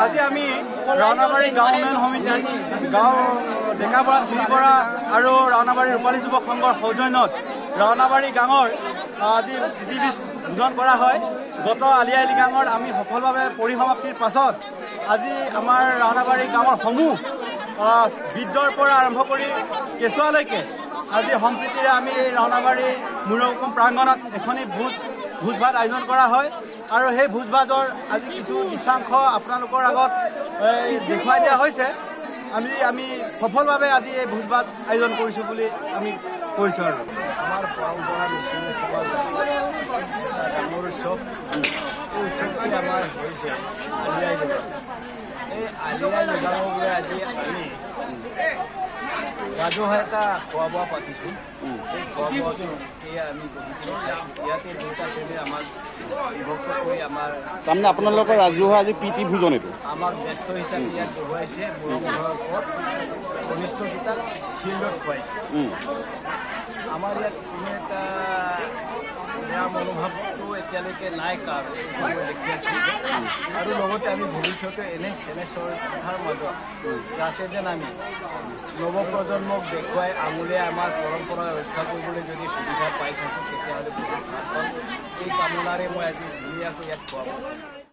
আজি আমি ৰাওনাবাৰী গাঁও উন্নয়ন সমিতি গাঁও ডেকাবৰা চুলিবৰা আৰু ৰাওনাবাৰী ৰূপালী যুৱক সংঘৰ সৌজন্যত ৰাওনাবাৰী গাঁৱৰ আজি প্ৰীতি ভোজন কৰা হয়। গত আলি আই লৃগাঙত আমি সফলভাৱে পৰিসমাপ্তিৰ পাছত আজি আমাৰ ৰাওনাবাৰী গাঁৱৰ সমূহ বৃদ্ধৰ পৰা আৰম্ভ কৰি কেঁচুৱালৈকে আজি সম্প্ৰীতিৰে আমি ৰাওনাবাৰী মুৰহুকুম প্ৰাংগণত এখনি ভোজ ভাত আয়োজন কৰা হয় আৰু সেই ভোজ ভাতৰ আজি কিছু দৃশ্যাংশ আপোনালোকৰ আগত দেখুৱাই দিয়া হৈছে। আমি সফলভাৱে আজি এই ভোজ ভাত আয়োজন কৰিছোঁ বুলি আমি কৈছোঁ। আৰু আমাৰ পৰম্পৰা মিচিং ডাঙৰ উৎসৱ, এই উৎসৱটি আমাৰ হৈছে আলি আই লৃগাং। এই আলি আই লৃগাঙলৈ আজি আমি ৰাজহুৱা এটা খোৱা বোৱা পাতিছোঁ। এই খোৱা বোৱাটো আমি ইয়াতে দুটা শ্ৰেণী আমাক বিভক্ত কৰি আমাৰ তাৰমানে আপোনালোকৰ ৰাজহুৱা আজি প্ৰীতি ভোজন এইটো আমাক জ্যেষ্ঠ হিচাপে ইয়াত বহুৱাইছে। মুৰমূৰৰ ওপৰত কনিষ্ঠকেইটাক ফিল্ডত খুৱাইছে। আমাৰ ইয়াত কোনো এটা বেয়া মনোভাৱটো এতিয়ালৈকে নাই কাৰণ দেখি আছোঁ। আৰু লগতে আমি ভৱিষ্যতে এনে কথাৰ মাজত যাতে যেন আমি নৱপ্ৰজন্মক দেখুৱাই আঙুলিয়াই আমাৰ পৰম্পৰা ৰক্ষা কৰিবলৈ যদি সুবিধা পাই থাকোঁ তেতিয়াহ'লে বহুত ভাল পাম। এই কামনাৰে মই আজি ধুনীয়াকৈ ইয়াত খোৱা